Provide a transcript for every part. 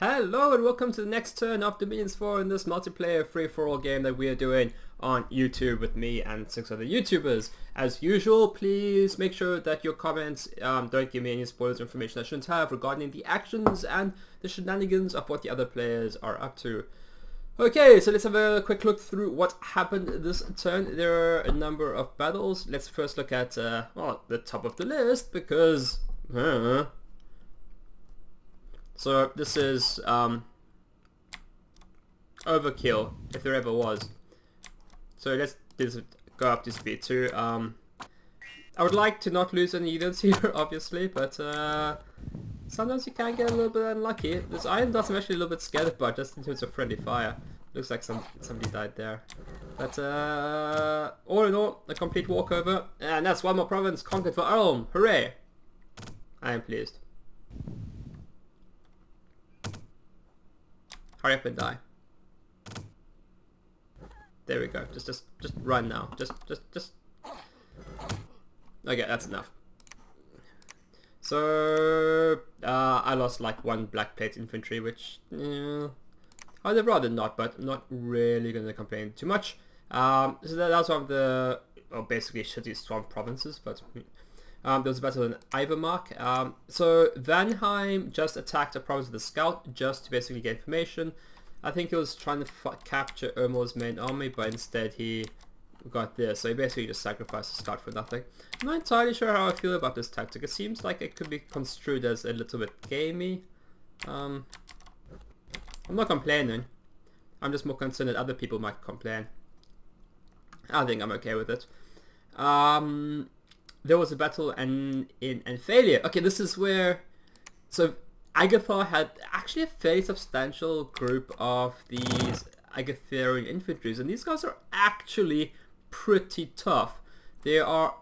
Hello and welcome to the next turn of Dominions 4 in this multiplayer free-for-all game that we are doing on YouTube with me and 6 other YouTubers. As usual, please make sure that your comments don't give me any spoilers or information I shouldn't have regarding the actions and the shenanigans of what the other players are up to. Okay, so let's have a quick look through what happened this turn. There are a number of battles. Let's first look at well, the top of the list because... So this is overkill, if there ever was. So let's go up to speed 2. I would like to not lose any units here, obviously, but sometimes you can get a little bit unlucky. This iron dust I'm actually a little bit scared about, just in terms of friendly fire. Looks like somebody died there. But all in all, a complete walkover, and that's one more province conquered for Ulm. Hooray! I am pleased. Hurry up and die. There we go. Just run now. Just. Okay, that's enough. So I lost like 1 black plate infantry, which I'd rather not, but I'm not really gonna complain too much. So that's one of the basically shitty swamp provinces, but. There was a battle in Ivermark. So Vanheim just attacked a province with a scout just to basically get information. I think he was trying to capture Ermol's main army, but instead he got this. So he basically just sacrificed the scout for nothing. I'm not entirely sure how I feel about this tactic. It seems like it could be construed as a little bit gamey. I'm not complaining. I'm just more concerned that other people might complain. I think I'm okay with it. There was a battle in Failure. Okay, this is where... So, Agathar had actually a fairly substantial group of these Agatharian infantries, and these guys are actually pretty tough. They are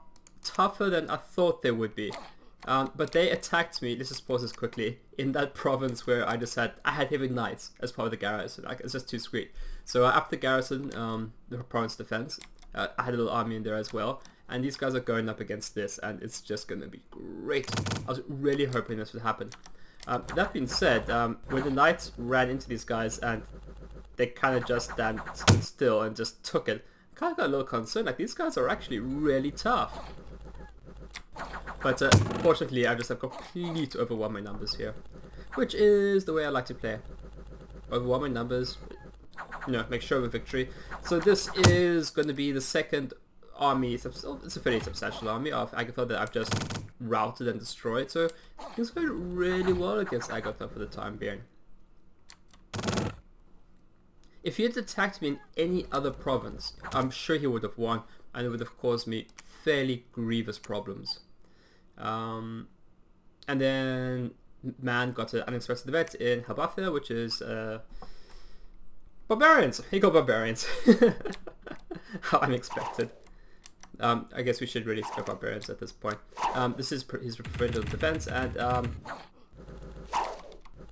tougher than I thought they would be. But they attacked me, let's just pause this quickly, in that province where I had heavy knights as part of the garrison. Like, it's just too sweet. So I upped the garrison, the province defense. I had a little army in there as well. And these guys are going up against this, and it's just going to be great. I was really hoping this would happen. That being said, when the knights ran into these guys and they kind of just stood still and just took it, I kind of got a little concerned. Like, these guys are actually really tough. But fortunately, I just have complete overwhelming numbers here, which is the way I like to play. Overwhelming numbers, you know, make sure of a victory. So this is going to be the second army, it's a fairly substantial army of Agathar that I've just routed and destroyed, so things went really well against Agathar for the time being. If he had attacked me in any other province, I'm sure he would have won, and it would have caused me fairly grievous problems. And then Man got an unexpected event in Helbathia, which is barbarians. He got barbarians. How unexpected. I guess we should really skip barbarians at this point. This is his preferential defense, and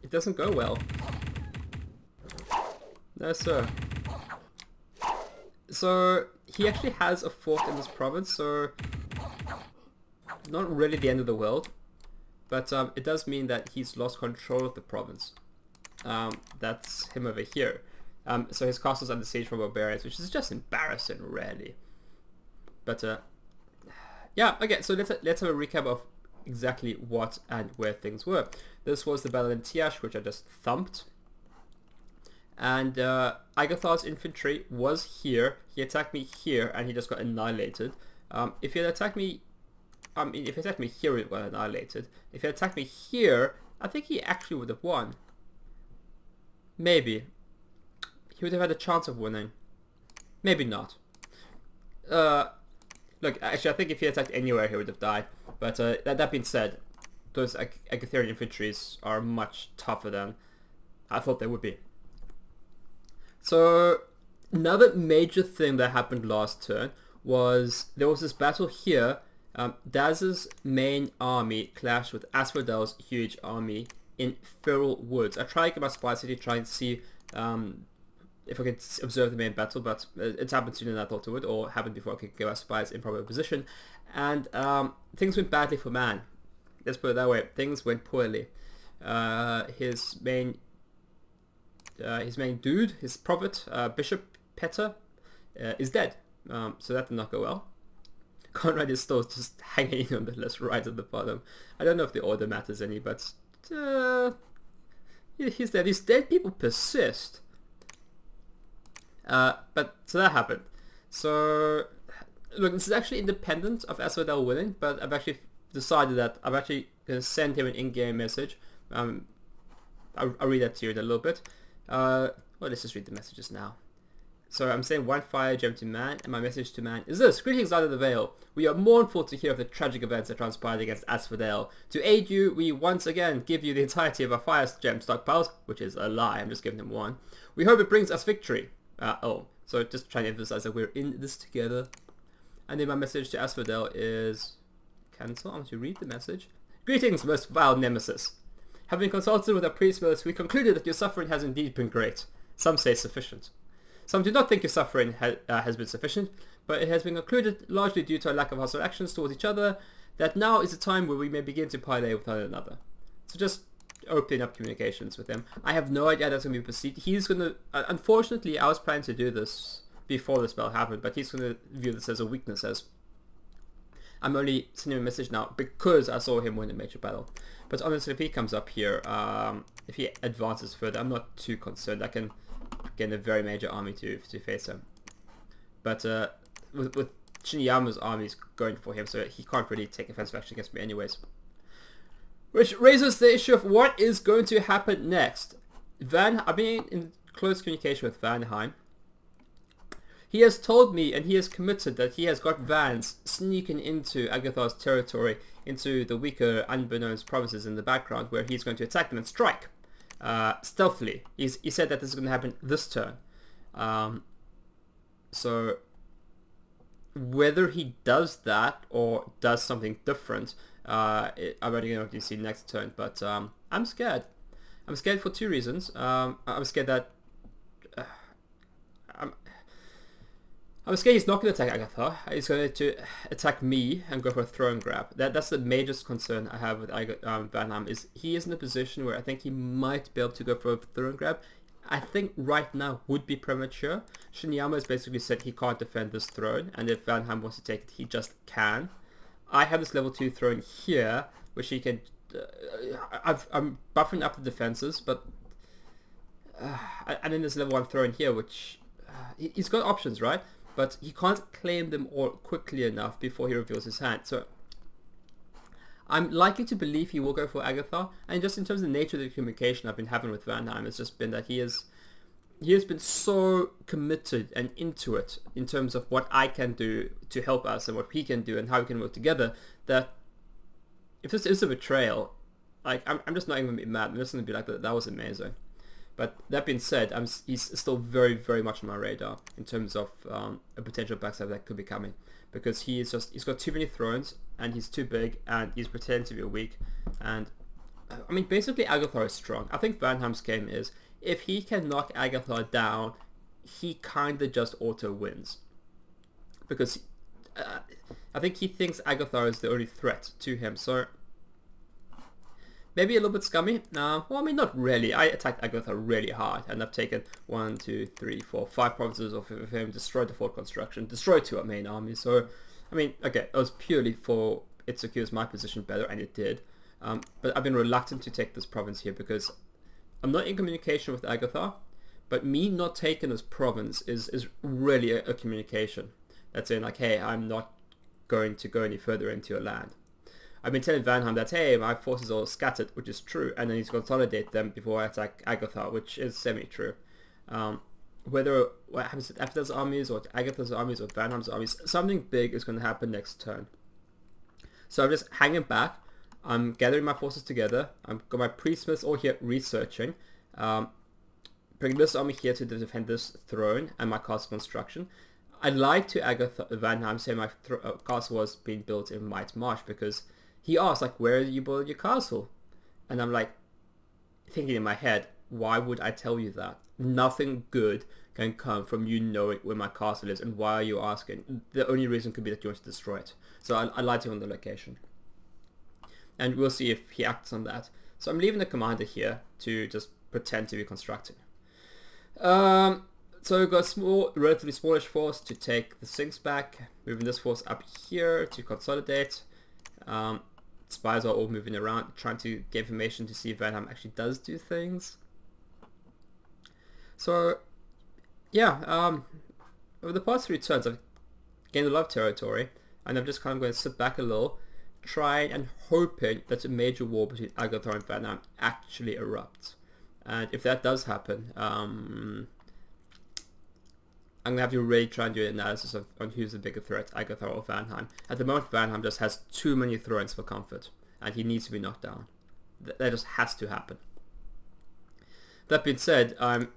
it doesn't go well. No, sir. So he actually has a fort in this province, so not really the end of the world, but it does mean that he's lost control of the province. That's him over here. So his castle's under siege from barbarians, which is just embarrassing, really. But yeah, okay, so let's have a recap of exactly what and where things were. This was the battle in Tiash, which I just thumped. And Agathar's infantry was here. He attacked me here, and he just got annihilated. If he had attacked me... if he attacked me here, he got annihilated. If he had attacked me here, I think he actually would have won. Maybe. He would have had a chance of winning. Maybe not. Look, actually, I think if he attacked anywhere, he would have died. But that being said, those Agatharian infantries are much tougher than I thought they would be. So, another major thing that happened last turn was there was this battle here. Daz's main army clashed with Asphodel's huge army in Feral Woods. I tried to get my spy city, trying to see if I could observe the main battle, but it's happened sooner than I thought it would, or happened before I could get my spies in proper position. And things went badly for Man. Let's put it that way. Things went poorly. His main his main dude, his prophet, Bishop Petter, is dead. So that did not go well. Conrad is still just hanging on the list right at the bottom. I don't know if the order matters any, but he's dead. These dead people persist. But so that happened. So look, this is actually independent of Asphodel winning, but I've actually decided that I'm actually going to send him an in-game message. I'll read that to you in a little bit. Well, let's just read the messages now. So I'm saying one fire gem to man, and my message to man is this: greetings out of the Vale. We are mournful to hear of the tragic events that transpired against Asphodel. To aid you, we once again give you the entirety of our fire gem stockpiles, which is a lie, I'm just giving him one. We hope it brings us victory. So just trying to emphasize that we're in this together. And then my message to Asphodel is cancel. I want to read the message. Greetings, most vile nemesis. Having consulted with our priest, we concluded that your suffering has indeed been great. Some say sufficient. Some do not think your suffering has been sufficient, but it has been concluded, largely due to a lack of hostile actions towards each other, that now is the time where we may begin to parley with one another. So just opening up communications with him. I have no idea how that's going to be perceived. He's going to... unfortunately, I was planning to do this before the spell happened, but he's going to view this as a weakness, as I'm only sending him a message now because I saw him win a major battle. But honestly, if he comes up here, if he advances further, I'm not too concerned. I can get a very major army to face him. But with Shinyama's armies going for him, so he can't really take offensive action against me anyways. Which raises the issue of what is going to happen next. I've been in close communication with Vanheim. He has told me, and he has committed, that he has got Vans sneaking into Agathar's territory, into the weaker, unbeknownst provinces in the background, where he's going to attack them and strike stealthily. He said that this is going to happen this turn. So whether he does that or does something different, I'm already going to see next turn. But I'm scared. I'm scared for two reasons. I'm scared that I'm scared he's not going to attack Agathar. He's going to attack me and go for a throne grab. That's the major concern I have with Vanheim, is he is in a position where I think he might be able to go for a throne grab. I think right now would be premature. Shinyama has basically said he can't defend this throne, and if Vanheim wants to take it, he just can. I have this level 2 throne here, which he can... I'm buffing up the defenses, but... and then there's level 1 throne here, which... he's got options, right? But he can't claim them all quickly enough before he reveals his hand. So I'm likely to believe he will go for Agathar. And just in terms of the nature of the communication I've been having with Vanheim, it's just been that he has been so committed and into it in terms of what I can do to help us and what he can do and how we can work together, that if this is a betrayal, like I'm just not even going to be mad. I'm just going to be like, that was amazing. But that being said, he's still very, very much on my radar in terms of a potential backstab that could be coming, because he's got too many thrones and he's too big and he's pretending to be weak. And I mean, basically Agathar is strong. I think Vanheim's game is, if he can knock Agathar down, he kind of just auto wins, because I think he thinks Agathar is the only threat to him. So maybe a little bit scummy. Well, I mean, not really. I attacked Agathar really hard, and I've taken 1, 2, 3, 4, 5 provinces off of him, destroyed the fort construction, destroyed 2 main armies. So, I mean, okay, it was purely for it secures my position better, and it did. But I've been reluctant to take this province here because I'm not in communication with Agathar, but me not taking this province is really a communication. That's saying like, hey, I'm not going to go any further into your land. I've been telling Vanheim that, hey, my forces are scattered, which is true, and I need to consolidate them before I attack Agathar, which is semi-true. Whether what happens to Aphrodite's armies, or to Agathar's armies, or Vanheim's armies, something big is going to happen next turn. So I'm just hanging back. I'm gathering my forces together. I've got my priestsmiths all here researching. Bring this army here to defend this throne and my castle construction. I lied to Vanheim saying my castle was being built in Might Marsh, because he asked, like, where are you building your castle? And I'm like, thinking in my head, why would I tell you that? Nothing good can come from you knowing where my castle is, and why are you asking? The only reason could be that you want to destroy it. So I lied to him on the location. And we'll see if he acts on that. So I'm leaving the commander here to just pretend to be constructing. So we've got a small, relatively smallish force to take the sinks back, moving this force up here to consolidate. Spies are all moving around, trying to get information to see if Vanheim actually does do things. So, yeah, over the past 3 turns, I've gained a lot of territory, and I'm just kind of going to sit back a little, trying and hoping that a major war between Agathar and Vanheim actually erupts. And if that does happen, I'm going to have to really try and do an analysis on who's the bigger threat, Agathar or Vanheim. At the moment, Vanheim just has too many thrones for comfort, and he needs to be knocked down. That just has to happen. That being said, I'm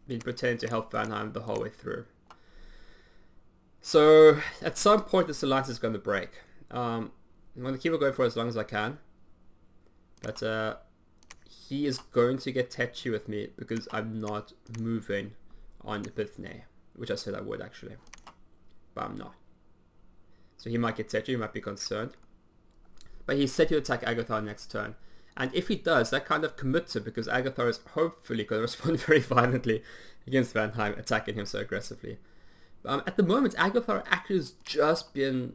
been pretending to help Vanheim the whole way through. So, at some point, this alliance is going to break. I'm going to keep it going for as long as I can. But he is going to get tetchy with me because I'm not moving on Bithynia, which I said I would actually, but I'm not. So he might get tetchy, he might be concerned. But he said he'll attack Agathar next turn. And if he does, that kind of commits him because Agathar is hopefully going to respond very violently against Vanheim, attacking him so aggressively. At the moment, Agathar actually has just been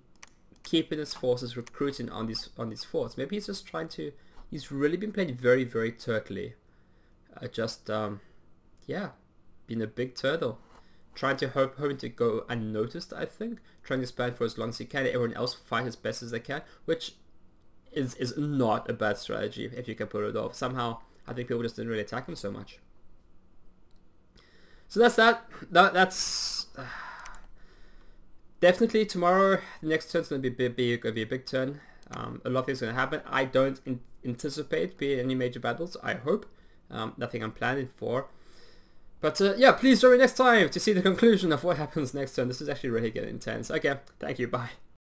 keeping his forces recruiting on these forts. Maybe he's just trying to... He's really been playing very, very turtly. Yeah, being a big turtle. Trying to hoping to go unnoticed, I think. Trying to expand for as long as he can. Everyone else fight as best as they can, which is not a bad strategy if you can pull it off. Somehow, I think people just didn't really attack him so much. So that's that. That's definitely tomorrow. The next turn's going to be a big turn. A lot of things are going to happen. I don't anticipate being any major battles. I hope. Nothing I'm planning for. But yeah, please join me next time to see the conclusion of what happens next turn. This is actually really getting intense. Okay, thank you, bye.